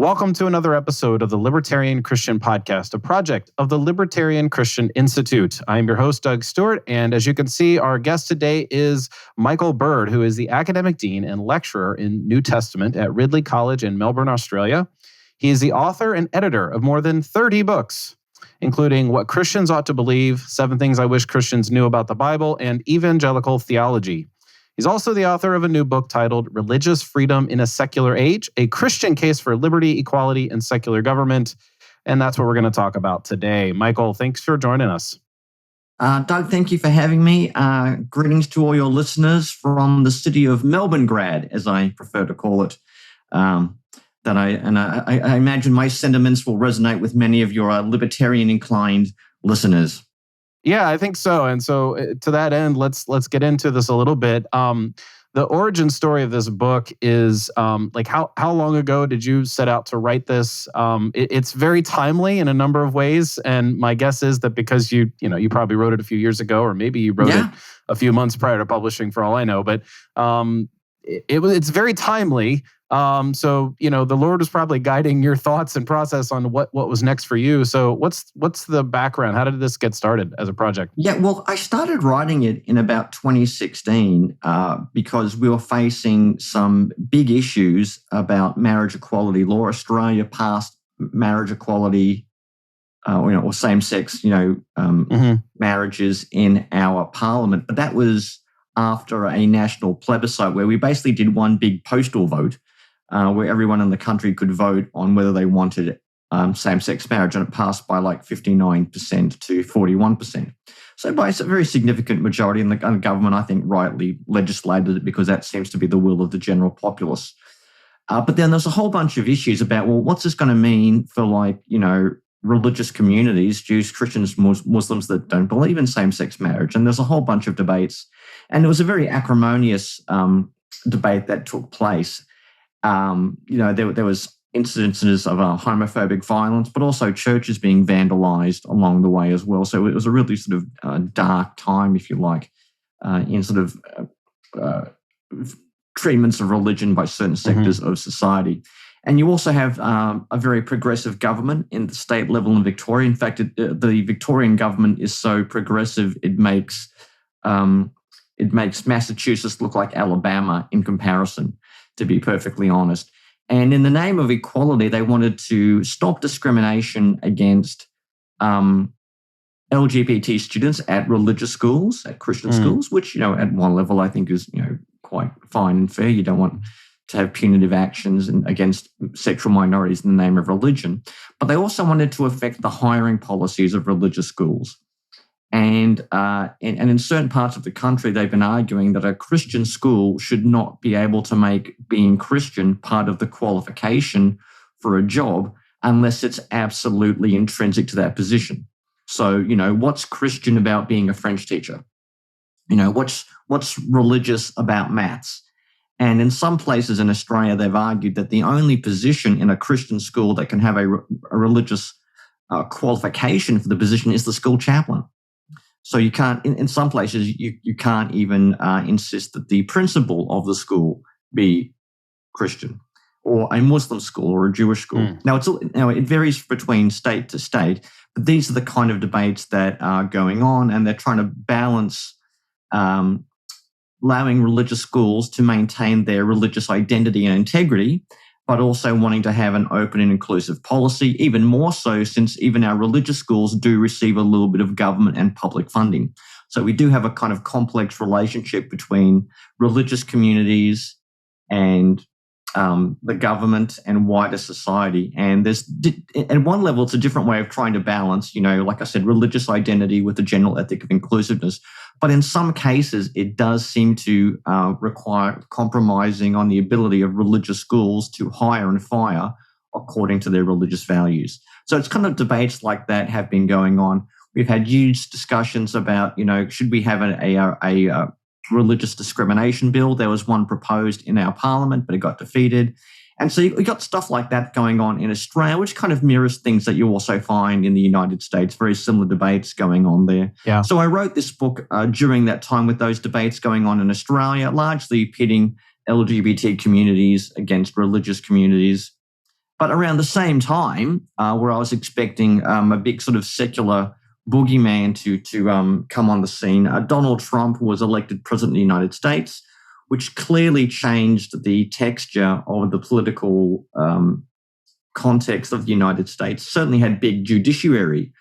Welcome to another episode of the Libertarian Christian Podcast, a project of the Libertarian Christian Institute. I'm your host, Doug Stewart, and as you can see, our guest today is Michael Bird, who is the academic dean and lecturer in New Testament at Ridley College in Melbourne, Australia. He is the author and editor of more than 30 books, including What Christians Ought to Believe, 7 Things I Wish Christians Knew About the Bible, and Evangelical Theology. He's also the author of a new book titled Religious Freedom in a Secular Age, a Christian Case for Liberty, Equality, and Secular Government. And that's what we're going to talk about today. Michael, thanks for joining us. Doug, thank you for having me. Greetings to all your listeners from the city of Melbourne Grad, as I prefer to call it. I imagine my sentiments will resonate with many of your libertarian-inclined listeners. Yeah, I think so. And so to that end, let's get into this a little bit. The origin story of this book is how long ago did you set out to write this? It's very timely in a number of ways. And my guess is that because you probably wrote it a few years ago, or maybe you wrote it a few months prior to publishing, for all I know. But it's very timely. So the Lord was probably guiding your thoughts and process on what was next for you. So what's the background? How did this get started as a project? Yeah, well, I started writing it in about 2016 because we were facing some big issues about marriage equality law. Australia passed marriage equality, or same-sex, marriages in our parliament, but that was after a national plebiscite where we basically did one big postal vote. Where everyone in the country could vote on whether they wanted same-sex marriage, and it passed by like 59% to 41%. So by a very significant majority, and the government, I think, rightly legislated it because that seems to be the will of the general populace. But then there's a whole bunch of issues about, well, what's this going to mean for religious communities, Jews, Christians, Muslims that don't believe in same-sex marriage? And there's a whole bunch of debates. And it was a very acrimonious debate that took place. There was incidences of homophobic violence, but also churches being vandalized along the way as well. So it was a really sort of dark time, if you like, in sort of treatments of religion by certain sectors of society. And you also have a very progressive government in the state level in Victoria. In fact, the Victorian government is so progressive it makes Massachusetts look like Alabama in comparison, to be perfectly honest. And in the name of equality, they wanted to stop discrimination against LGBT students at religious schools, at Christian schools, which, at one level I think is, quite fine and fair. You don't want to have punitive actions against sexual minorities in the name of religion. But they also wanted to affect the hiring policies of religious schools. And in certain parts of the country, they've been arguing that a Christian school should not be able to make being Christian part of the qualification for a job unless it's absolutely intrinsic to that position. So, what's Christian about being a French teacher? What's religious about maths? And in some places in Australia, they've argued that the only position in a Christian school that can have a religious qualification for the position is the school chaplain. So you can't, in some places, you can't even insist that the principal of the school be Christian, or a Muslim school or a Jewish school. Now, it varies between state to state, but these are the kind of debates that are going on, and they're trying to balance allowing religious schools to maintain their religious identity and integrity, but also wanting to have an open and inclusive policy, even more so since even our religious schools do receive a little bit of government and public funding. So we do have a kind of complex relationship between religious communities and the government and wider society. And at one level, it's a different way of trying to balance, like I said, religious identity with the general ethic of inclusiveness. But in some cases, it does seem to require compromising on the ability of religious schools to hire and fire according to their religious values. So it's kind of debates like that have been going on. We've had huge discussions about, should we have a religious discrimination bill? There was one proposed in our parliament, but it got defeated. And so we got stuff like that going on in Australia, which kind of mirrors things that you also find in the United States, very similar debates going on there. Yeah. So I wrote this book during that time with those debates going on in Australia, largely pitting LGBT communities against religious communities. But around the same time, where I was expecting a big sort of secular boogeyman to come on the scene, Donald Trump was elected president of the United States, which clearly changed the texture of the political context of the United States. Certainly had big judiciary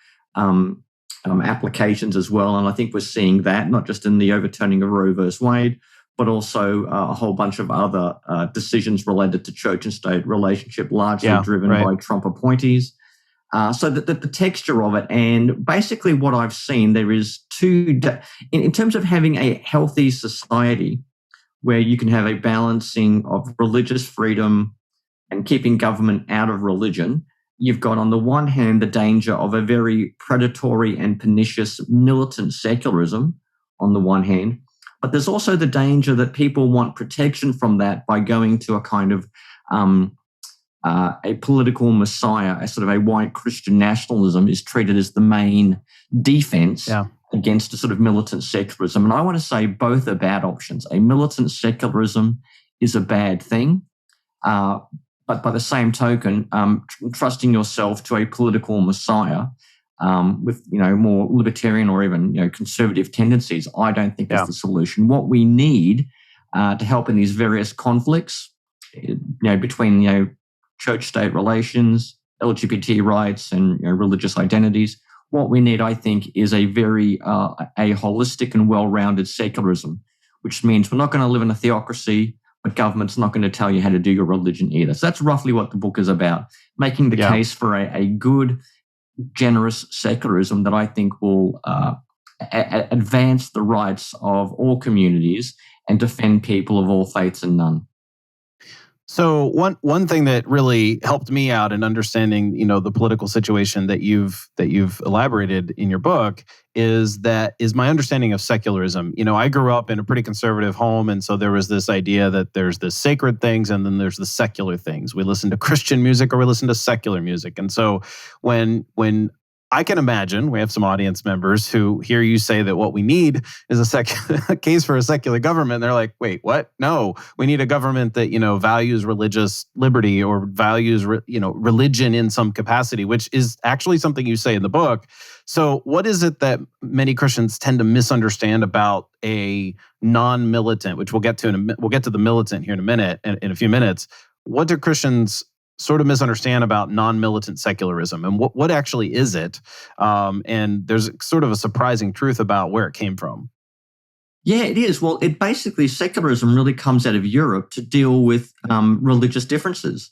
applications as well, and I think we're seeing that not just in the overturning of Roe versus Wade, but also a whole bunch of other decisions related to church and state relationship, largely driven by Trump appointees. So the texture of it, and basically what I've seen, there is in terms of having a healthy society where you can have a balancing of religious freedom and keeping government out of religion. You've got, on the one hand, the danger of a very predatory and pernicious militant secularism on the one hand, but there's also the danger that people want protection from that by going to a kind of a political messiah, a sort of a white Christian nationalism is treated as the main defense against a sort of militant secularism. And I want to say both are bad options. A militant secularism is a bad thing. But by the same token, trusting yourself to a political messiah with more libertarian or even conservative tendencies, I don't think is the solution. What we need to help in these various conflicts, between church-state relations, LGBT rights, and religious identities, what we need, I think, is a very a holistic and well-rounded secularism, which means we're not going to live in a theocracy, but government's not going to tell you how to do your religion either. So that's roughly what the book is about, making the case for a good, generous secularism that I think will advance the rights of all communities and defend people of all faiths and none. So one thing that really helped me out in understanding, the political situation that you've elaborated in your book is my understanding of secularism. I grew up in a pretty conservative home, and so there was this idea that there's the sacred things and then there's the secular things. We listen to Christian music or we listen to secular music. And so when I can imagine we have some audience members who hear you say that what we need is a case for a secular government. They're like, wait, what? No, we need a government that, values religious liberty or values, religion in some capacity, which is actually something you say in the book. So what is it that many Christians tend to misunderstand about a non-militant, which we'll get to we'll get to the militant here in a few minutes. What do Christians sort of misunderstand about non-militant secularism, and what actually is it? And there's sort of a surprising truth about where it came from. Yeah, it is. Well, secularism really comes out of Europe to deal with religious differences.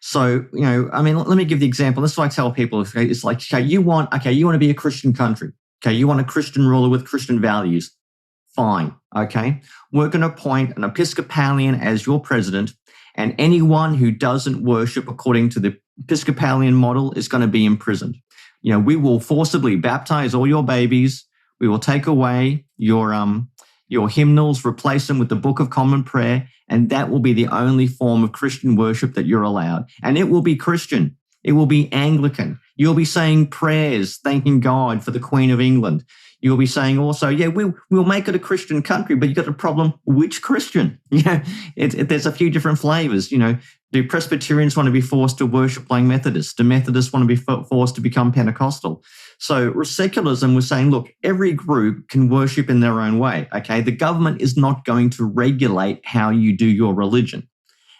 So, let me give the example. This is what I tell people. It's like, you want to be a Christian country. Okay, you want a Christian ruler with Christian values. Fine. Okay, we're going to appoint an Episcopalian as your president, and anyone who doesn't worship according to the Episcopalian model is going to be imprisoned. We will forcibly baptize all your babies. We will take away your hymnals, replace them with the Book of Common Prayer, and that will be the only form of Christian worship that you're allowed. And it will be Christian. It will be Anglican. You'll be saying prayers, thanking God for the Queen of England. You'll be saying also, we'll make it a Christian country, but you got a problem, which Christian? There's a few different flavors. Do Presbyterians want to be forced to worship like Methodists? Do Methodists want to be forced to become Pentecostal? So secularism was saying, look, every group can worship in their own way. Okay, the government is not going to regulate how you do your religion.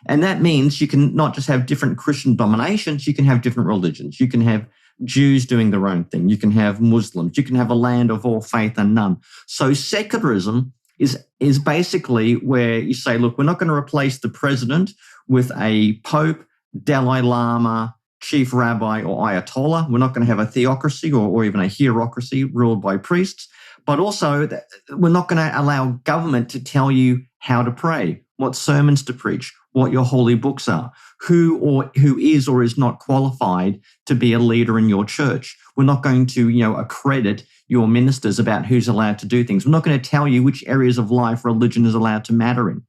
And that means you can not just have different Christian dominations, you can have different religions. You can have Jews doing their own thing. You can have Muslims. You can have a land of all faith and none. So secularism is basically where you say, look, we're not going to replace the president with a pope, Dalai Lama, chief rabbi, or ayatollah. We're not going to have a theocracy or even a hierocracy ruled by priests. But also, we're not going to allow government to tell you how to pray, what sermons to preach, what your holy books are, who is or is not qualified to be a leader in your church. We're not going to, accredit your ministers about who's allowed to do things. We're not going to tell you which areas of life religion is allowed to matter in.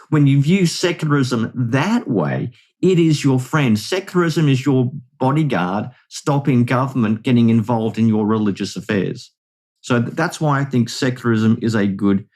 When you view secularism that way, it is your friend. Secularism is your bodyguard, stopping government getting involved in your religious affairs. So that's why I think secularism is a good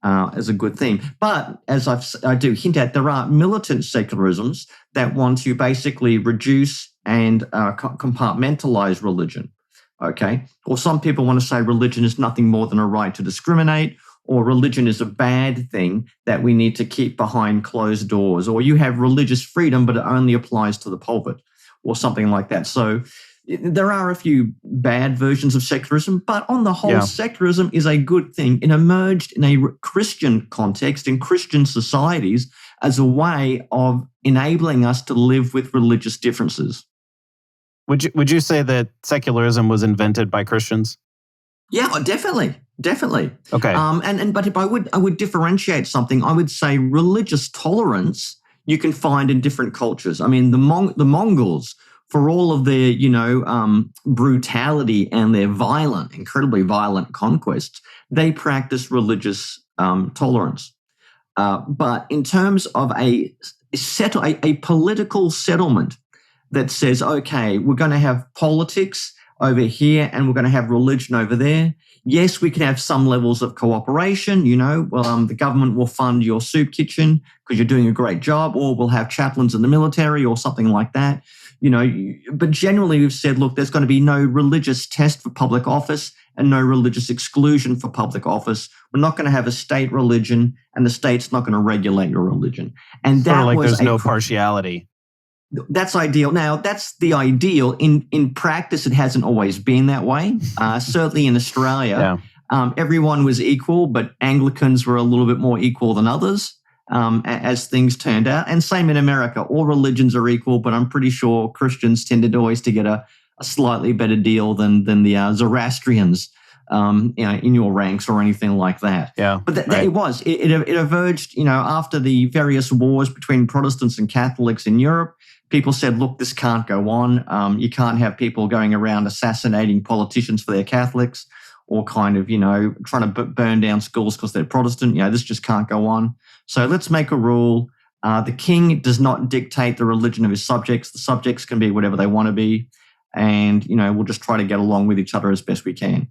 as a good theme. But as I do hint at, there are militant secularisms that want to basically reduce and compartmentalize religion. Okay, or some people want to say religion is nothing more than a right to discriminate, or religion is a bad thing that we need to keep behind closed doors, or you have religious freedom, but it only applies to the pulpit, or something like that. So there are a few bad versions of secularism, but on the whole, secularism is a good thing. It emerged in a Christian context, in Christian societies, as a way of enabling us to live with religious differences. Would you say that secularism was invented by Christians? Yeah, definitely. Okay. But if I would differentiate something, I would say religious tolerance you can find in different cultures. I mean, the Mongols, for all of their brutality and their incredibly violent conquests, they practice religious tolerance. But in terms of a political settlement that says, okay, we're going to have politics over here and we're going to have religion over there. Yes, we can have some levels of cooperation. The government will fund your soup kitchen because you're doing a great job, or we'll have chaplains in the military or something like that. But generally we've said, look, there's going to be no religious test for public office and no religious exclusion for public office. We're not going to have a state religion, and the state's not going to regulate your religion. And that sort of like there's no partiality. That's ideal. Now, that's the ideal. In practice, it hasn't always been that way. Certainly in Australia, everyone was equal, but Anglicans were a little bit more equal than others, as things turned out. And same in America. All religions are equal, but I'm pretty sure Christians tended always to get a slightly better deal than the Zoroastrians in your ranks or anything like that. Yeah, but it emerged, after the various wars between Protestants and Catholics in Europe. People said, look, this can't go on. You can't have people going around assassinating politicians for their Catholics, or kind of, trying to burn down schools because they're Protestant. This just can't go on. So let's make a rule. The king does not dictate the religion of his subjects. The subjects can be whatever they want to be. And, we'll just try to get along with each other as best we can.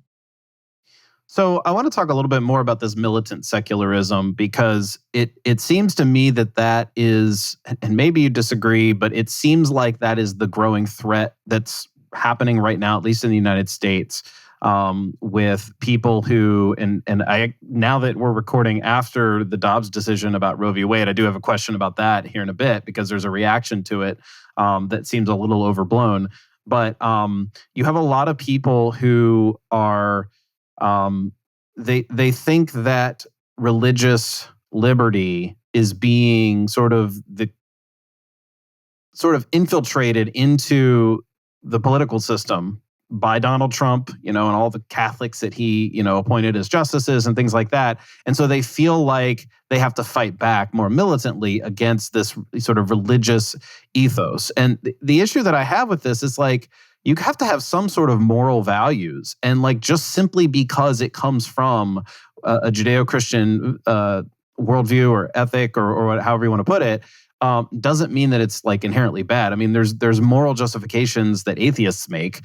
So I want to talk a little bit more about this militant secularism, because it seems to me that is, and maybe you disagree, but it seems like that is the growing threat that's happening right now, at least in the United States, with people who, and I, now that we're recording after the Dobbs decision about Roe v. Wade, I do have a question about that here in a bit, because there's a reaction to it that seems a little overblown. But you have a lot of people who are, they think that religious liberty is being sort of infiltrated into the political system by Donald Trump, and all the Catholics that he, appointed as justices and things like that. And so they feel like they have to fight back more militantly against this sort of religious ethos. And the issue that I have with this is like, you have to have some sort of moral values, and like just simply because it comes from a Judeo-Christian worldview or ethic or however you want to put it, doesn't mean that it's like inherently bad. I mean, there's moral justifications that atheists make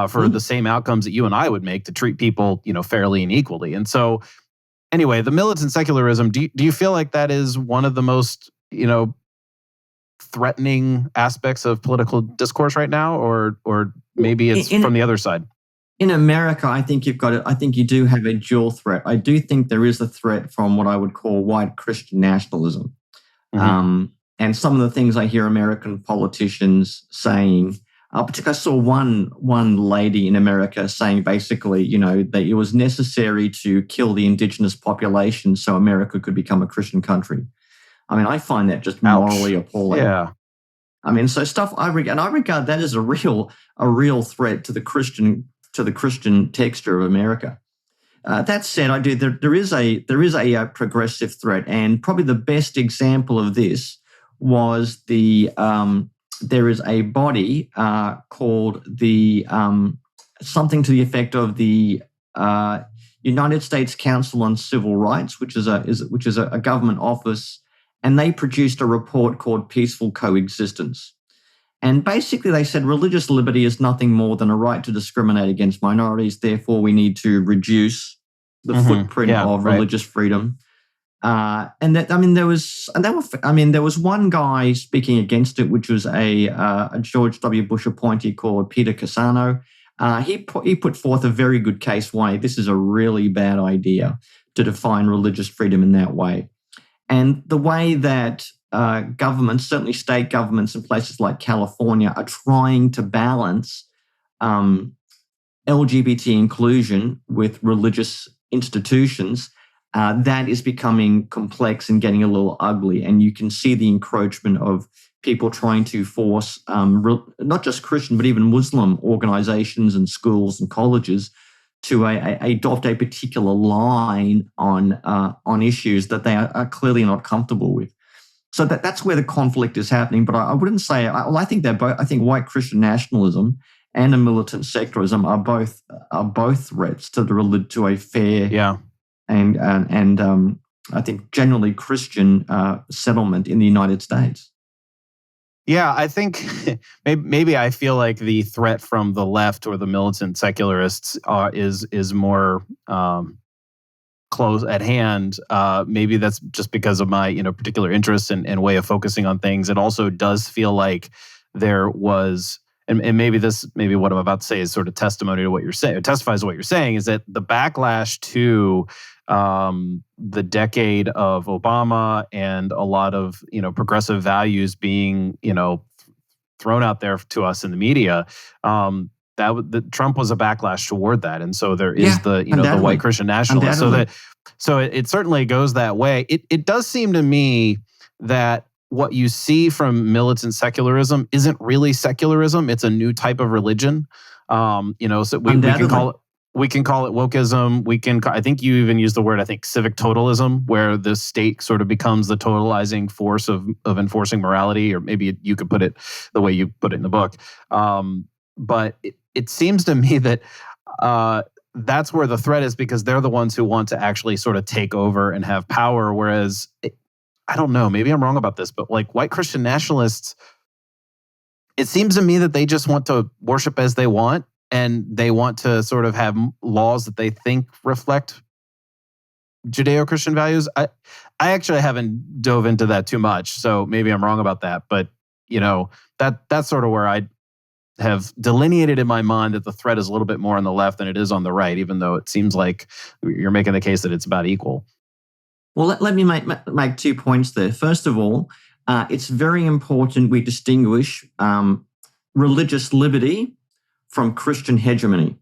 for the same outcomes that you and I would make to treat people, fairly and equally. And so, anyway, the militant secularism. Do you feel like that is one of the most threatening aspects of political discourse right now, or maybe it's from the other side? In America, I think you do have a dual threat. I do think there is a threat from what I would call white Christian nationalism. Mm-hmm. And some of the things I hear American politicians saying, particularly I saw one lady in America saying basically, that it was necessary to kill the indigenous population so America could become a Christian country. I mean, I find that just morally appalling. Yeah. I mean, so stuff I regard that as a real threat to the Christian texture of America. That said, there is a progressive threat, and probably the best example of this was there is a body called the something to the effect of the United States Council on Civil Rights, which is a government office. And they produced a report called Peaceful Coexistence. And basically they said religious liberty is nothing more than a right to discriminate against minorities. Therefore, we need to reduce the footprint of religious freedom. There was one guy speaking against it, which was a George W. Bush appointee called Peter Cassano. He put forth a very good case why this is a really bad idea to define religious freedom in that way. And the way that governments, certainly state governments in places like California, are trying to balance LGBT inclusion with religious institutions, that is becoming complex and getting a little ugly. And you can see the encroachment of people trying to force not just Christian, but even Muslim organizations and schools and colleges to adopt a particular line on issues that they are clearly not comfortable with. So that's where the conflict is happening. But I wouldn't say, I think they're both. I think white Christian nationalism and a militant secularism are both threats to a fair and I think generally Christian settlement in the United States. Yeah, I think maybe I feel like the threat from the left or the militant secularists is more close at hand. Maybe that's just because of my particular interest and way of focusing on things. It also does feel like there was, and maybe what I'm about to say is sort of testimony to what you're saying. It testifies to what you're saying, is that the backlash to the decade of Obama and a lot of progressive values being thrown out there to us in the media, that Trump was a backlash toward that, and so there is the white Christian nationalist. So it certainly goes that way. It does seem to me that what you see from militant secularism isn't really secularism; it's a new type of religion. So we can call it wokeism. I think you even use the word, civic totalism, where the state sort of becomes the totalizing force of enforcing morality, or maybe you could put it the way you put it in the book. But it seems to me that that's where the threat is, because they're the ones who want to actually sort of take over and have power. Whereas, I don't know, maybe I'm wrong about this, but like white Christian nationalists, it seems to me that they just want to worship as they want. And they want to sort of have laws that they think reflect Judeo-Christian values. I actually haven't dove into that too much, so maybe I'm wrong about that. But that's sort of where I have delineated in my mind that the threat is a little bit more on the left than it is on the right, even though it seems like you're making the case that it's about equal. Well, let me make 2 points there. First of all, it's very important we distinguish religious liberty from Christian hegemony.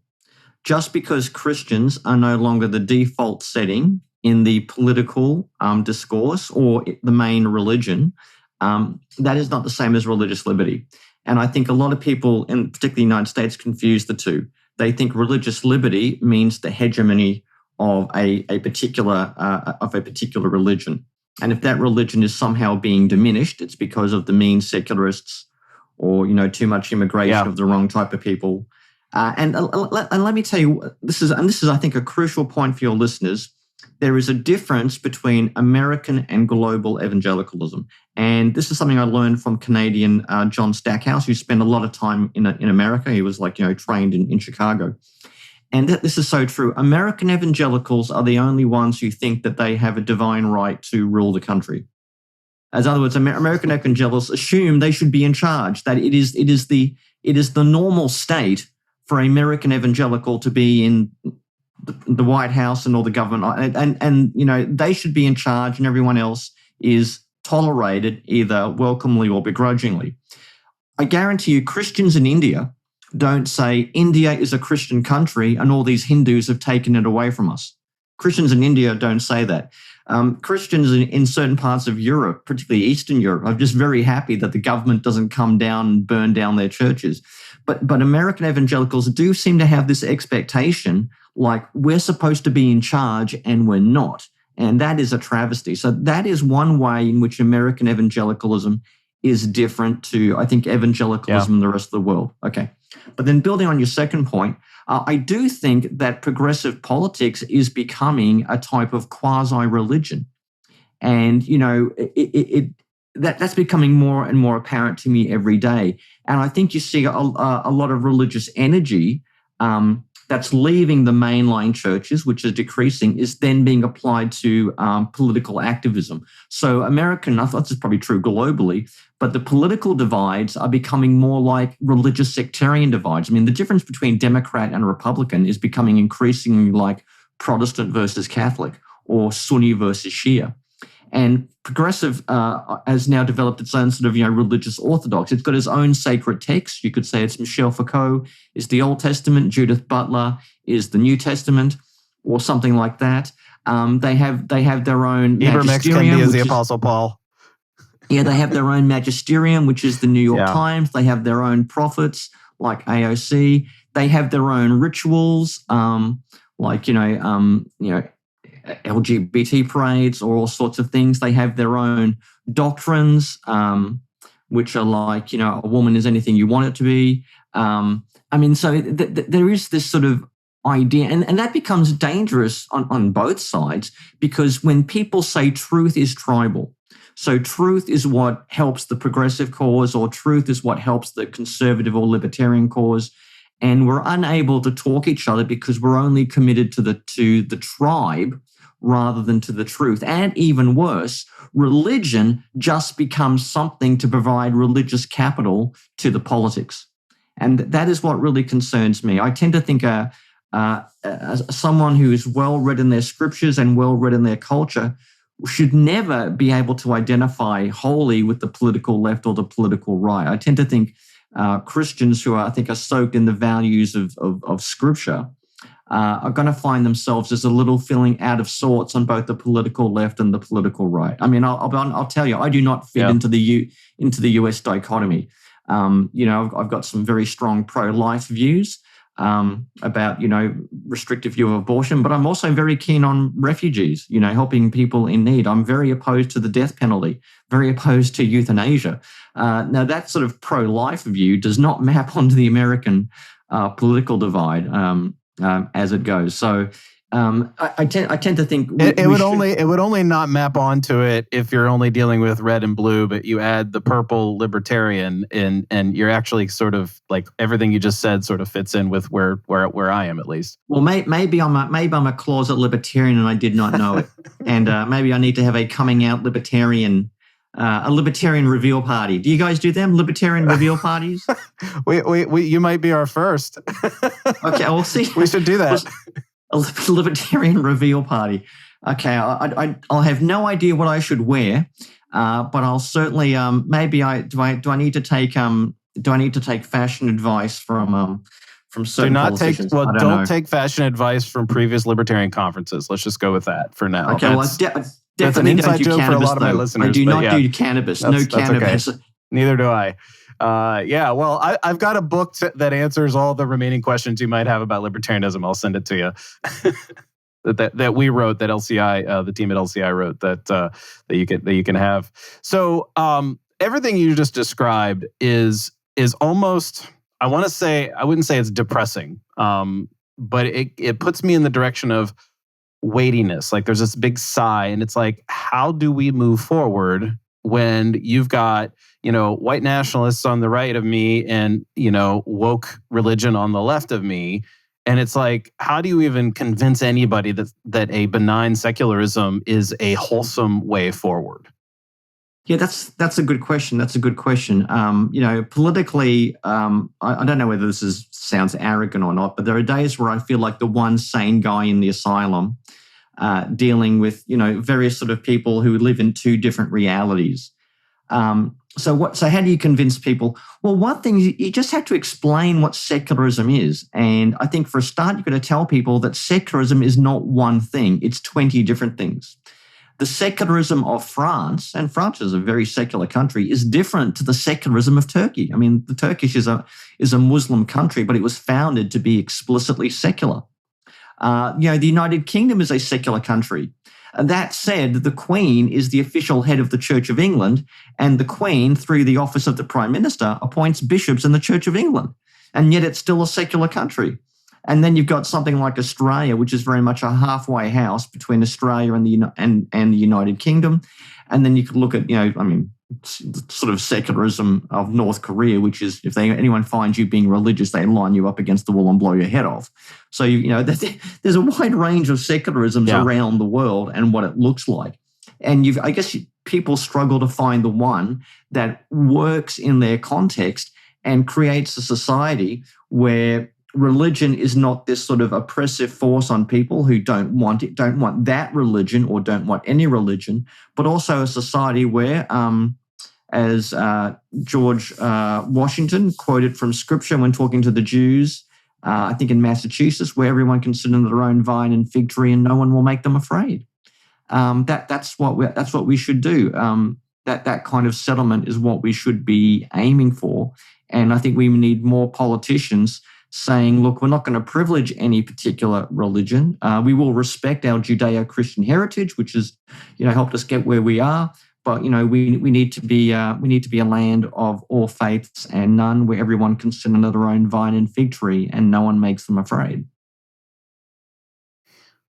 Just because Christians are no longer the default setting in the political discourse or the main religion, that is not the same as religious liberty. And I think a lot of people, in particularly the United States, confuse the two. They think religious liberty means the hegemony of a particular religion. And if that religion is somehow being diminished, it's because of the mean secularists or too much immigration of the wrong type of people. And let me tell you, this is I think a crucial point for your listeners. There is a difference between American and global evangelicalism, and this is something I learned from Canadian John Stackhouse, who spent a lot of time in America. He was trained in Chicago, and this is so true. American evangelicals are the only ones who think that they have a divine right to rule the country. As other words, American evangelicals assume they should be in charge, that it is the normal state for American evangelical to be in the White House and all the government, and they should be in charge, and everyone else is tolerated either welcomely or begrudgingly. I guarantee you, Christians in India don't say India is a Christian country and all these Hindus have taken it away from us. Christians in India don't say that. Christians in certain parts of Europe, particularly Eastern Europe, are just very happy that the government doesn't come down and burn down their churches. But American evangelicals do seem to have this expectation, like we're supposed to be in charge and we're not. And that is a travesty. So that is one way in which American evangelicalism is different to, I think, evangelicalism in the rest of the world. Okay. But then building on your second point, I do think that progressive politics is becoming a type of quasi-religion. And, that's becoming more and more apparent to me every day. And I think you see a lot of religious energy that's leaving the mainline churches, which is decreasing, is then being applied to political activism. So American, I thought this is probably true globally, but the political divides are becoming more like religious sectarian divides. I mean, the difference between Democrat and Republican is becoming increasingly like Protestant versus Catholic or Sunni versus Shia. And progressive has now developed its own sort of, religious orthodox. It's got its own sacred text. You could say it's Michel Foucault is the Old Testament, Judith Butler is the New Testament, or something like that. They have their own magisterium, which is the Apostle Paul. Yeah, they have their own magisterium, which is the New York Times. They have their own prophets, like AOC. They have their own rituals, LGBT parades or all sorts of things. They have their own doctrines, which are like, a woman is anything you want it to be. So there is this sort of idea, and that becomes dangerous on both sides, because when people say truth is tribal, so truth is what helps the progressive cause, or truth is what helps the conservative or libertarian cause, and we're unable to talk each other because we're only committed to the tribe rather than to the truth. And even worse, religion just becomes something to provide religious capital to the politics. And that is what really concerns me. I tend to think someone who is well-read in their scriptures and well-read in their culture should never be able to identify wholly with the political left or the political right. I tend to think Christians who are soaked in the values of Scripture are going to find themselves as a little feeling out of sorts on both the political left and the political right. I mean, I'll tell you, I do not fit into the US dichotomy. I've got some very strong pro-life views about restrictive view of abortion, but I'm also very keen on refugees. Helping people in need. I'm very opposed to the death penalty. Very opposed to euthanasia. Now, that sort of pro-life view does not map onto the American political divide as it goes. So I tend to think it would only not map onto it if you're only dealing with red and blue, but you add the purple libertarian in, and you're actually sort of like everything you just said sort of fits in with where I am, at least. Well, maybe I'm a closet libertarian and I did not know it, and maybe I need to have a coming out libertarian. A libertarian reveal party. Do you guys do them? Libertarian reveal parties? we you might be our first. Okay, we'll see. We should do that. A libertarian reveal party. Okay, I'll have no idea what I should wear, but I'll certainly maybe do I need to take fashion advice from certain politicians? Don't take fashion advice from previous libertarian conferences. Let's just go with that for now. Okay, that's an inside joke for a lot of my listeners. I do not do cannabis. No cannabis. Okay. Neither do I. Well, I've got a book that answers all the remaining questions you might have about libertarianism. I'll send it to you. that we wrote, that LCI, the team at LCI wrote, that you can have. So everything you just described is almost, I wouldn't say it's depressing, but it puts me in the direction of weightiness. Like there's this big sigh, and it's like, how do we move forward when you've got, white nationalists on the right of me and, woke religion on the left of me? And it's like, how do you even convince anybody that a benign secularism is a wholesome way forward? Yeah, that's a good question. Politically, I don't know whether this sounds arrogant or not, but there are days where I feel like the one sane guy in the asylum, dealing with various sort of people who live in two different realities. So how do you convince people? Well, one thing, you just have to explain what secularism is, and I think for a start, you've got to tell people that secularism is not one thing; it's 20 different things. The secularism of France, and France is a very secular country, is different to the secularism of Turkey. I mean, the Turkish is a Muslim country, but it was founded to be explicitly secular. The United Kingdom is a secular country. That said, the Queen is the official head of the Church of England, and the Queen, through the office of the Prime Minister, appoints bishops in the Church of England, and yet it's still a secular country. And then you've got something like Australia, which is very much a halfway house between Australia and the United Kingdom. And then you could look at, sort of secularism of North Korea, which is if anyone finds you being religious, they line you up against the wall and blow your head off. So, there's a wide range of secularisms around the world and what it looks like. And I guess people struggle to find the one that works in their context and creates a society where religion is not this sort of oppressive force on people who don't want that religion or don't want any religion, but also a society where, as George Washington quoted from Scripture when talking to the Jews, I think in Massachusetts, where everyone can sit under their own vine and fig tree and no one will make them afraid. That's what we should do. That kind of settlement is what we should be aiming for. And I think we need more politicians saying, look, we're not going to privilege any particular religion. We will respect our Judeo-Christian heritage, which has, helped us get where we are. But, we need to be a land of all faiths and none where everyone can sit under their own vine and fig tree and no one makes them afraid.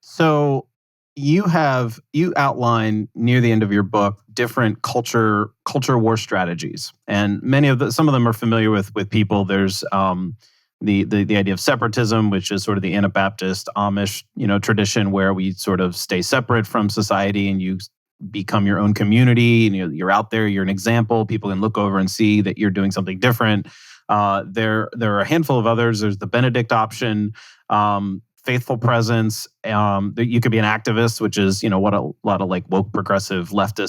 So you outline near the end of your book different culture war strategies, and some of them are familiar with people. There's the idea of separatism, which is sort of the Anabaptist Amish tradition, where we sort of stay separate from society and you become your own community, and you're out there, you're an example. People can look over and see that you're doing something different. There are a handful of others. There's the Benedict Option, faithful presence. You could be an activist, which is what a lot of like woke progressive left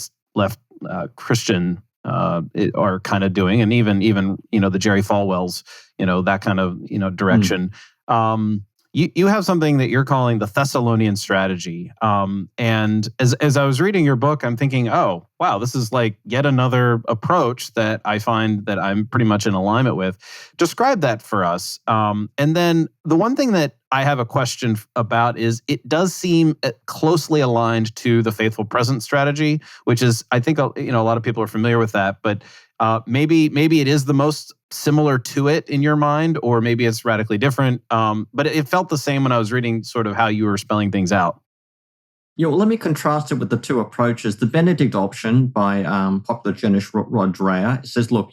Christian are kind of doing, and even the Jerry Falwells, that kind of direction. You have something that you're calling the Thessalonian strategy. And as I was reading your book, I'm thinking, oh, wow, this is like yet another approach that I find that I'm pretty much in alignment with. Describe that for us. And then the one thing that I have a question about is it does seem closely aligned to the faithful present strategy, which is, I think, a lot of people are familiar with that, but maybe it is the most similar to it in your mind, or maybe it's radically different. But it felt the same when I was reading sort of how you were spelling things out. Well, let me contrast it with the two approaches. The Benedict Option by popular journalist Rod Dreher says, look,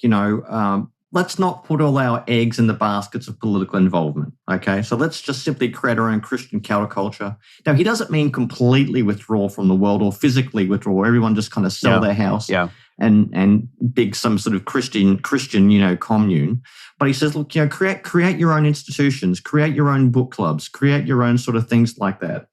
let's not put all our eggs in the baskets of political involvement, okay? So let's just simply create our own Christian counterculture. Now, he doesn't mean completely withdraw from the world or physically withdraw. Everyone just kind of sell their house and big some sort of Christian commune. But he says, look, create your own institutions, create your own book clubs, create your own sort of things like that.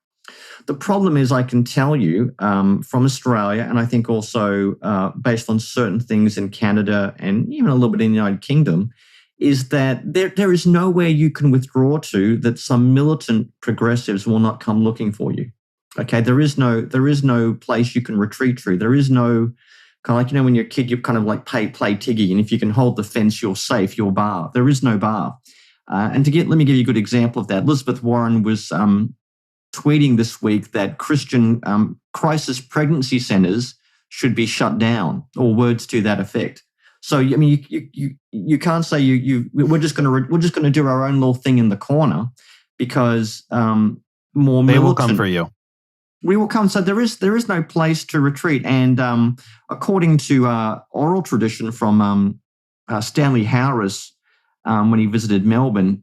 The problem is, I can tell you from Australia, and I think also based on certain things in Canada and even a little bit in the United Kingdom, is that there is nowhere you can withdraw to that some militant progressives will not come looking for you. Okay, there is no place you can retreat to. There is no kind of like, when you're a kid, you kind of like play tiggy, and if you can hold the fence, you're safe, you're bar. There is no bar. Let me give you a good example of that. Elizabeth Warren was tweeting this week that Christian crisis pregnancy centers should be shut down, or words to that effect. So I mean, you can't say we're just going to do our own little thing in the corner because more they will come for you. We will come. So there is no place to retreat. And according to oral tradition from Stanley Howris, when he visited Melbourne,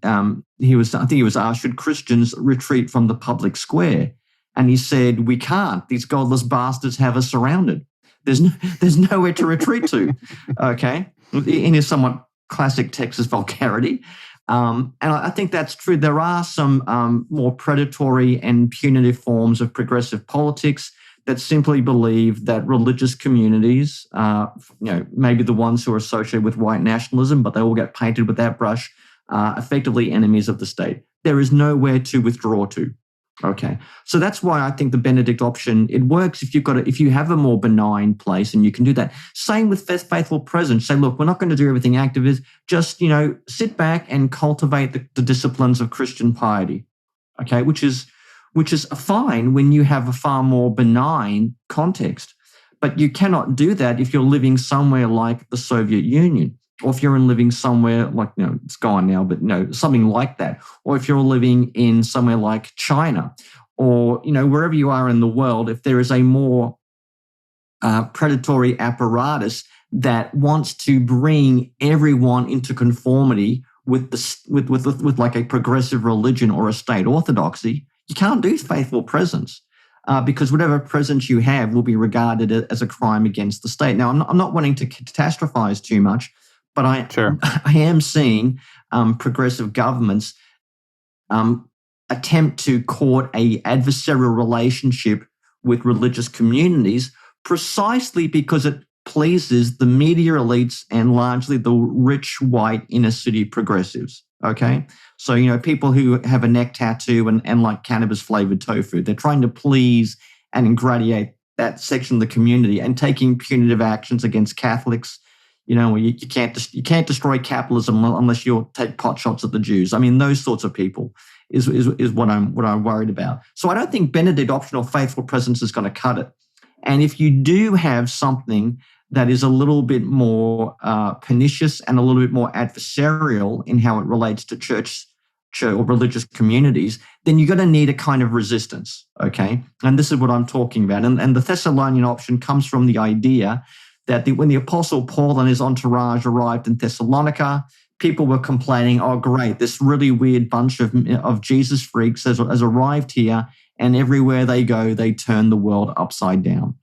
he was asked, should Christians retreat from the public square? And he said, we can't. These godless bastards have us surrounded. There's nowhere to retreat to, okay, in his somewhat classic Texas vulgarity. And I think that's true. There are some more predatory and punitive forms of progressive politics that simply believe that religious communities, maybe the ones who are associated with white nationalism, but they all get painted with that brush, are effectively enemies of the state. There is nowhere to withdraw to. Okay, so that's why I think the Benedict Option, it works if you have a more benign place and you can do that. Same with faithful presence. Say, look, we're not going to do everything activist. Just sit back and cultivate the disciplines of Christian piety. Okay, which is fine when you have a far more benign context. But you cannot do that if you're living somewhere like the Soviet Union, or if you're living somewhere like, it's gone now, but something like that. Or if you're living in somewhere like China, or, wherever you are in the world, if there is a more predatory apparatus that wants to bring everyone into conformity with like a progressive religion or a state orthodoxy, you can't do faithful presence because whatever presence you have will be regarded as a crime against the state. Now, I'm not wanting to catastrophize too much, but I am seeing progressive governments attempt to court a adversarial relationship with religious communities precisely because it pleases the media elites and largely the rich white inner city progressives. Okay. So, people who have a neck tattoo and like cannabis flavored tofu, they're trying to please and ingratiate that section of the community and taking punitive actions against Catholics. You can't destroy capitalism unless you take pot shots at the Jews. I mean, those sorts of people is what I'm worried about. So I don't think Benedict Option or faithful presence is going to cut it. And if you do have something that is a little bit more pernicious and a little bit more adversarial in how it relates to church or religious communities, then you're going to need a kind of resistance, okay? And this is what I'm talking about. And the Thessalonian option comes from the idea that when the Apostle Paul and his entourage arrived in Thessalonica, people were complaining, oh, great, this really weird bunch of Jesus freaks has arrived here, and everywhere they go, they turn the world upside down.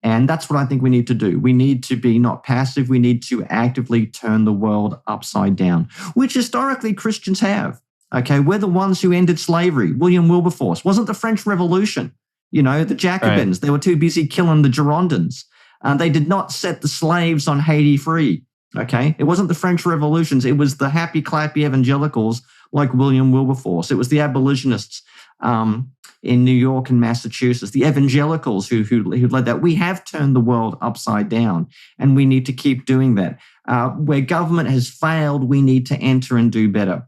And that's what I think we need to do. We need to be not passive. We need to actively turn the world upside down, which historically Christians have. Okay, we're the ones who ended slavery. William Wilberforce. Wasn't the French Revolution, the Jacobins. Right. They were too busy killing the Girondins. They did not set the slaves on Haiti free. Okay, it wasn't the French revolutions. It was the happy, clappy evangelicals like William Wilberforce. It was the abolitionists in New York and Massachusetts, the evangelicals who led that. We have turned the world upside down, and we need to keep doing that. Where government has failed, we need to enter and do better.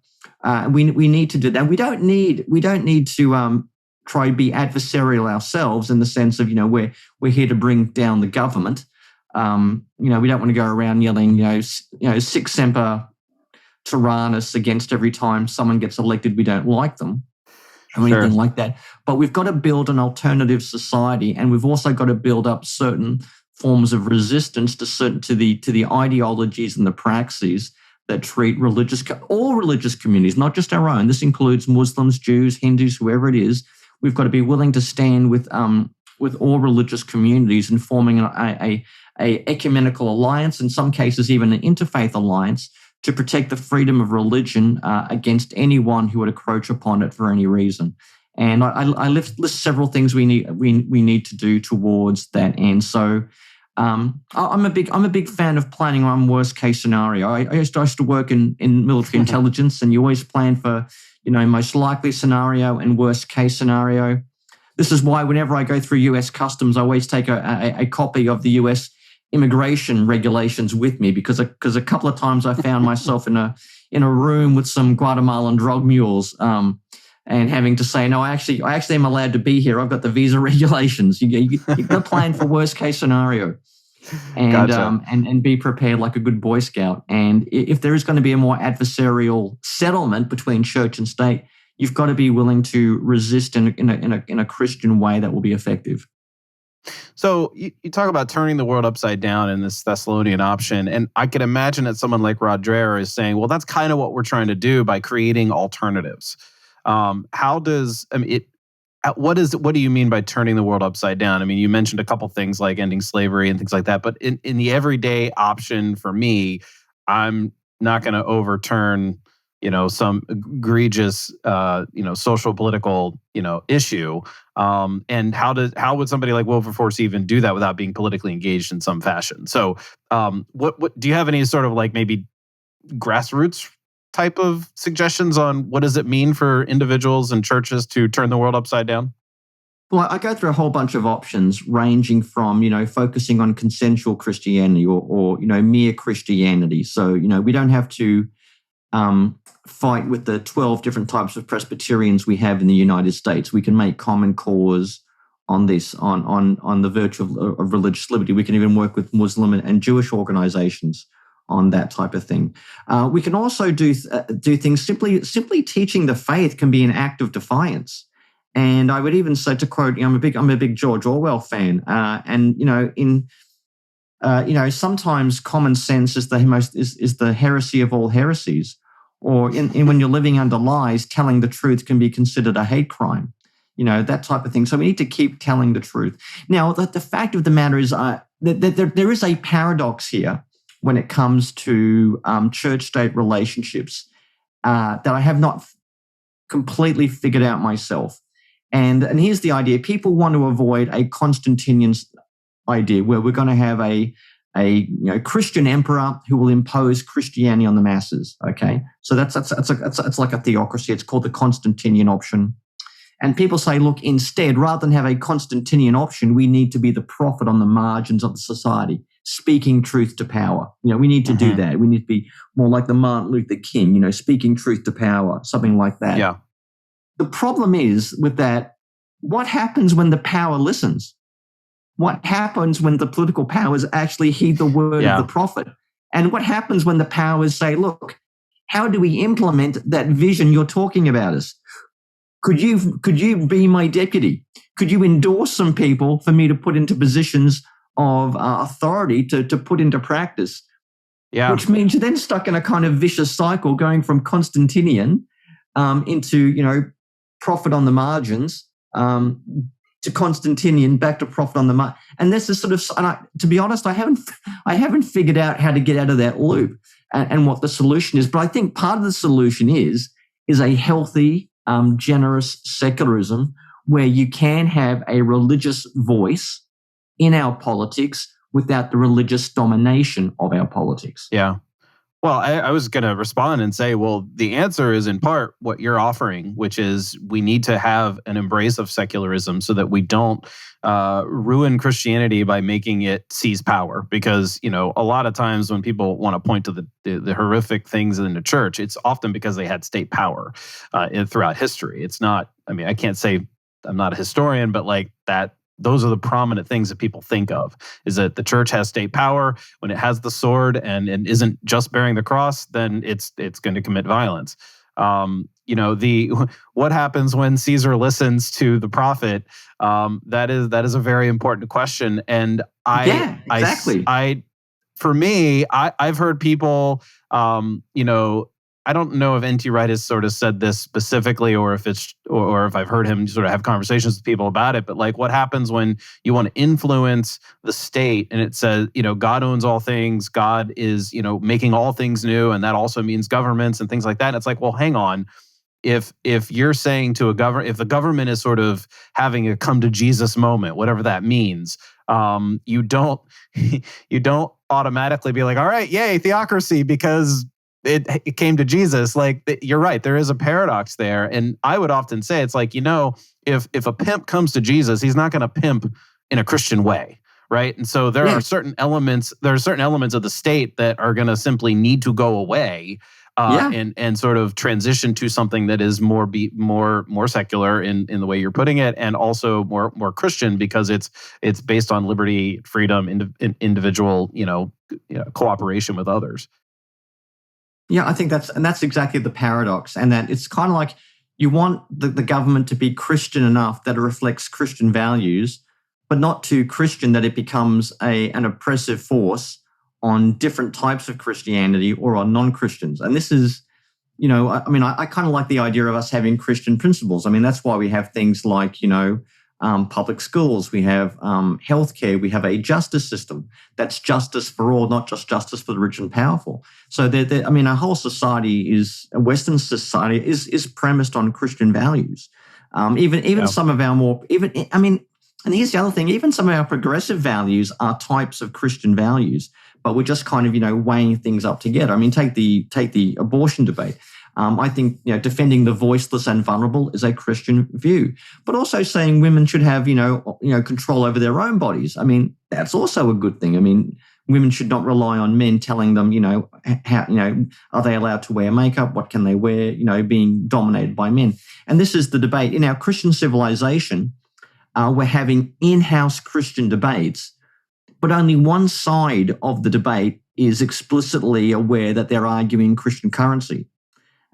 We need to do that. We don't need to try to be adversarial ourselves in the sense of we're here to bring down the government. We don't want to go around yelling sic semper tyrannis against every time someone gets elected we don't like them or anything like that. But we've got to build an alternative society, and we've also got to build up certain forms of resistance to the ideologies and the praxis that treat all religious communities, not just our own. This includes Muslims, Jews, Hindus, whoever it is. We've got to be willing to stand with all religious communities and forming a ecumenical alliance, in some cases even an interfaith alliance, to protect the freedom of religion against anyone who would encroach upon it for any reason. And I list several things we need to do towards that end. So I'm a big fan of planning on worst case scenario. I used to work in military intelligence, and you always plan for most likely scenario and worst case scenario. This is why whenever I go through U.S. Customs, I always take a copy of the U.S. immigration regulations with me because a couple of times I found myself in a room with some Guatemalan drug mules and having to say, no, I actually am allowed to be here. I've got the visa regulations. You got to plan for worst case scenario and gotcha. And be prepared like a good Boy Scout. And if there is going to be a more adversarial settlement between church and state, you've got to be willing to resist in a Christian way that will be effective. So you talk about turning the world upside down in this Thessalonian option, and I can imagine that someone like Rod Dreher is saying, well, that's kind of what we're trying to do by creating alternatives. What do you mean by turning the world upside down? I mean, you mentioned a couple things like ending slavery and things like that, but in the everyday option for me, I'm not going to overturn some egregious, social political, issue. And how would somebody like Wilberforce even do that without being politically engaged in some fashion? So, what do you have any sort of like maybe grassroots type of suggestions on what does it mean for individuals and churches to turn the world upside down? Well, I go through a whole bunch of options ranging from, focusing on consensual Christianity or mere Christianity. So, we don't have to fight with the 12 different types of Presbyterians we have in the United States. We can make common cause on this, on the virtue of religious liberty. We can even work with Muslim and Jewish organizations on that type of thing. We can also do things simply teaching the faith can be an act of defiance. And I would even say, to quote, I'm a big George Orwell fan, and sometimes common sense is the heresy of all heresies, or in when you're living under lies, telling the truth can be considered a hate crime. That type of thing. So we need to keep telling the truth. Now, the fact of the matter is that there is a paradox here when it comes to church-state relationships that I have not completely figured out myself. And here's the idea. People want to avoid a Constantinian idea where we're going to have a Christian emperor who will impose Christianity on the masses. Okay, so that's like a theocracy. It's called the Constantinian option. And people say, look, instead, rather than have a Constantinian option, we need to be the prophet on the margins of the society, speaking truth to power. We need to do that. We need to be more like the Martin Luther King, speaking truth to power, something like that. Yeah. The problem is with that, what happens when the power listens? What happens when the political powers actually heed the word of the prophet? And what happens when the powers say, look, how do we implement that vision you're talking about us? Could you be my deputy? Could you endorse some people for me to put into positions of authority to put into practice? Yeah. Which means you're then stuck in a kind of vicious cycle going from Constantinian into, prophet on the margins, to Constantinian, back to prophet on the margins. And this is sort of, to be honest, I haven't figured out how to get out of that loop and what the solution is. But I think part of the solution is a healthy, generous secularism where you can have a religious voice in our politics without the religious domination of our politics. Yeah. Well, I was going to respond and say, well, the answer is in part what you're offering, which is we need to have an embrace of secularism so that we don't ruin Christianity by making it seize power. Because, a lot of times when people want to point to the horrific things in the church, it's often because they had state power throughout history. It's not, I can't say I'm not a historian, but like that. Those are the prominent things that people think of, is that the church has state power. When it has the sword and isn't just bearing the cross, then it's going to commit violence. What happens when Caesar listens to the prophet? That is a very important question. And exactly. For me, I've heard people, I don't know if N.T. Wright has sort of said this specifically, or if I've heard him sort of have conversations with people about it. But like, what happens when you want to influence the state, and it says, God owns all things, God is, making all things new, and that also means governments and things like that. And it's like, well, hang on. If you're saying to if the government is sort of having a come to Jesus moment, whatever that means, you don't automatically be like, all right, yay, theocracy, because it came to Jesus. Like, you're right, there is a paradox there. And I would often say, it's like, if a pimp comes to Jesus, he's not going to pimp in a Christian way, right? And so there are certain elements of the state that are going to simply need to go away and sort of transition to something that is more secular in the way you're putting it, and also more Christian, because it's based on liberty, freedom, individual, cooperation with others. Yeah, I think that's exactly the paradox, and that it's kind of like you want the government to be Christian enough that it reflects Christian values, but not too Christian that it becomes an oppressive force on different types of Christianity or on non-Christians. And this is, I kind of like the idea of us having Christian principles. That's why we have things like, public schools, we have healthcare, we have a justice system that's justice for all, not just justice for the rich and powerful. So our whole society a Western society is premised on Christian values. Even some of our and here's the other thing, even some of our progressive values are types of Christian values, but we're just kind of, weighing things up together. take the abortion debate. I think defending the voiceless and vulnerable is a Christian view, but also saying women should have control over their own bodies. That's also a good thing. Women should not rely on men telling them how are they allowed to wear makeup, what can they wear, being dominated by men. And this is the debate in our Christian civilization. We're having in-house Christian debates, but only one side of the debate is explicitly aware that they're arguing Christian currency.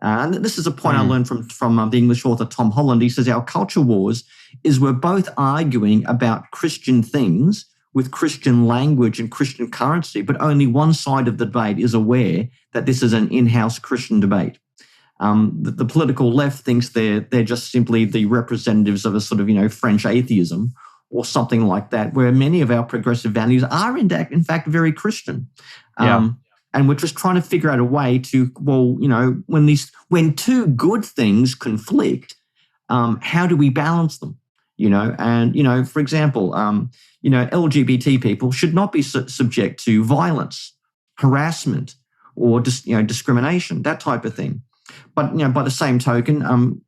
And this is a point I learned from the English author Tom Holland. He says our culture wars is we're both arguing about Christian things with Christian language and Christian currency, but only one side of the debate is aware that this is an in-house Christian debate. The political left thinks they're just simply the representatives of a sort of, French atheism or something like that, where many of our progressive values are in fact very Christian. And we're just trying to figure out a way to, when two good things conflict, how do we balance them? And, for example, LGBT people should not be subject to violence, harassment, or discrimination, that type of thing. But by the same token,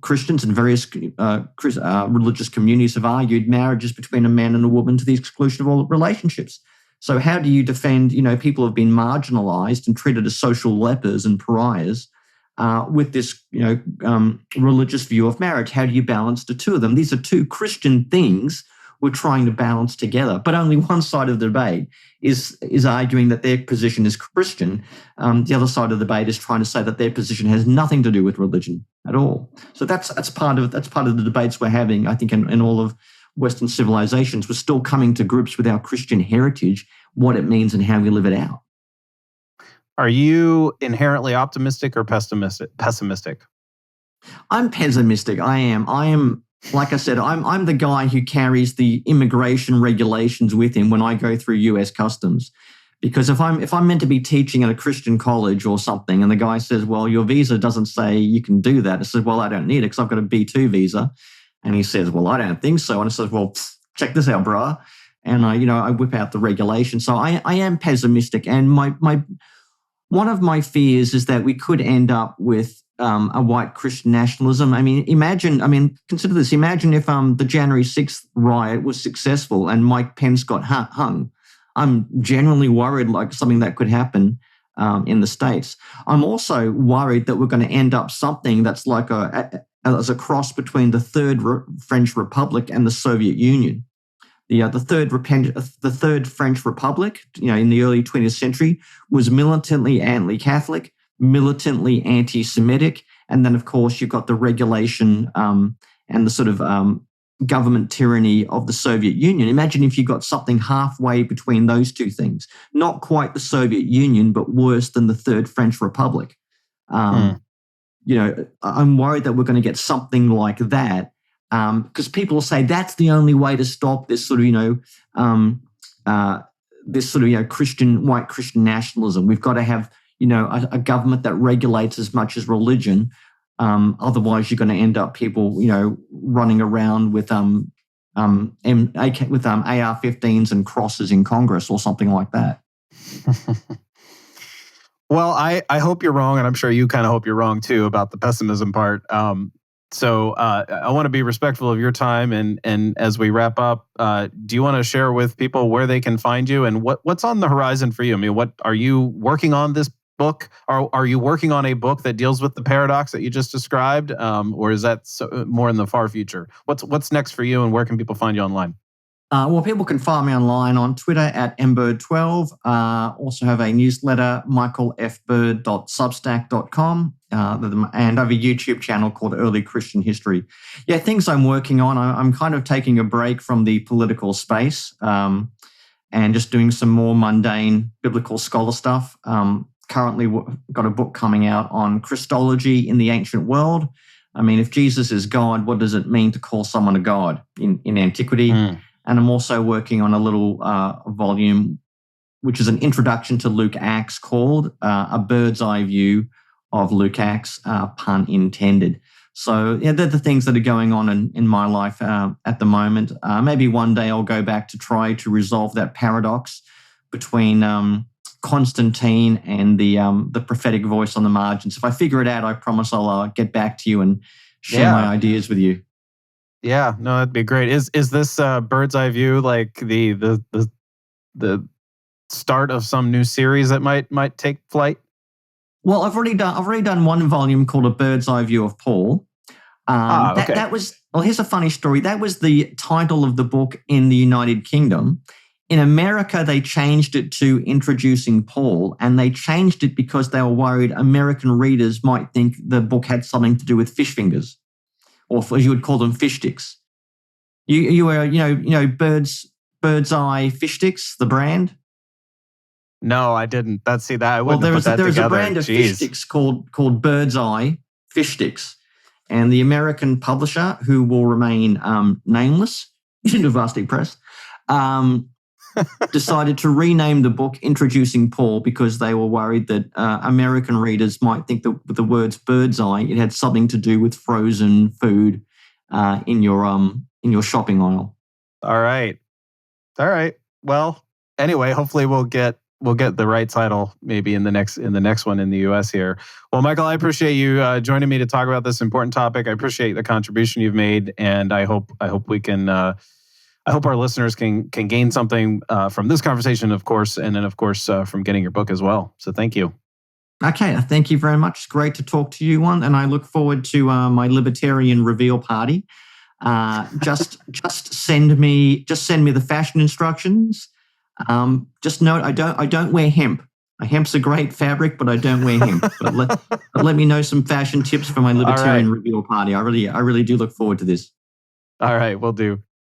Christians and various religious communities have argued marriage is between a man and a woman to the exclusion of all relationships. So how do you defend, people who have been marginalized and treated as social lepers and pariahs with this, religious view of marriage? How do you balance the two of them? These are two Christian things we're trying to balance together, but only one side of the debate is arguing that their position is Christian. The other side of the debate is trying to say that their position has nothing to do with religion at all. So that's part of the debates we're having. I think in all of Western civilizations, we're still coming to grips with our Christian heritage, what it means, and how we live it out. Are you inherently optimistic or pessimistic? I'm pessimistic. I am. Like I said, I'm the guy who carries the immigration regulations with him when I go through US customs. Because if I'm meant to be teaching at a Christian college or something, and the guy says, "Well, your visa doesn't say you can do that," I said, "Well, I don't need it because I've got a B2 visa." And he says, "Well, I don't think so." And I says, "Well, check this out, brah." And I whip out the regulation. So I am pessimistic. And my one of my fears is that we could end up with a white Christian nationalism. Consider this. Imagine if the January 6th riot was successful and Mike Pence got hung. I'm genuinely worried like something that could happen in the States. I'm also worried that we're going to end up something that's like as a cross between the Third French Republic and the Soviet Union. The Third French Republic, in the early 20th century, was militantly anti-Catholic, militantly anti-Semitic, and then, of course, you've got the regulation and the sort of government tyranny of the Soviet Union. Imagine if you got something halfway between those two things. Not quite the Soviet Union, but worse than the Third French Republic. I'm worried that we're going to get something like that, because people will say that's the only way to stop this sort of, white Christian nationalism. We've got to have, a government that regulates as much as religion. Otherwise, you're going to end up people, running around with AR-15s and crosses in Congress or something like that. Well, I hope you're wrong, and I'm sure you kind of hope you're wrong too about the pessimism part. So I want to be respectful of your time, and as we wrap up, do you want to share with people where they can find you and what's on the horizon for you? I mean, what are you working on this book? Are you working on a book that deals with the paradox that you just described, or is that more in the far future? What's next for you, and where can people find you online? Well, people can find me online on Twitter at mbird12. Also have a newsletter, michaelfbird.substack.com, and I have a YouTube channel called Early Christian History. Yeah, things I'm working on. I'm kind of taking a break from the political space and just doing some more mundane biblical scholar stuff. Currently got a book coming out on Christology in the ancient world. I mean, if Jesus is God, what does it mean to call someone a god in antiquity? And I'm also working on a little volume, which is an introduction to Luke Acts called A Bird's Eye View of Luke Acts, pun intended. So yeah, they're the things that are going on in my life at the moment. Maybe one day I'll go back to try to resolve that paradox between Constantine and the prophetic voice on the margins. If I figure it out, I promise I'll get back to you and share my ideas with you. Yeah, no, that'd be great. Is this bird's eye view like the start of some new series that might take flight? Well, I've already done one volume called A Bird's Eye View of Paul. Okay. That was, well, here's a funny story. That was the title of the book in the United Kingdom. In America, they changed it to Introducing Paul, and they changed it because they were worried American readers might think the book had something to do with fish fingers, or as you would call them, fish sticks. You were, birds Bird's Eye fish sticks, the brand? No, I didn't. I wouldn't have put that there's together. a brand of fish sticks called Bird's Eye fish sticks. And the American publisher, who will remain nameless, University Press, decided to rename the book Introducing Paul because they were worried that American readers might think that with the words bird's eye, it had something to do with frozen food in your shopping aisle. All right. Well, anyway, hopefully we'll get the right title maybe in the next one in the US here. Well, Michael, I appreciate you joining me to talk about this important topic. I appreciate the contribution you've made, and I hope we can. I hope our listeners can gain something from this conversation, of course, and then of course from getting your book as well. So thank you. Okay, thank you very much. It's great to talk to you, and I look forward to my libertarian reveal party. Just send me the fashion instructions. Just note, I don't wear hemp. Hemp's a great fabric, but I don't wear hemp. But let me know some fashion tips for my libertarian reveal party. I really do look forward to this. All right, will do.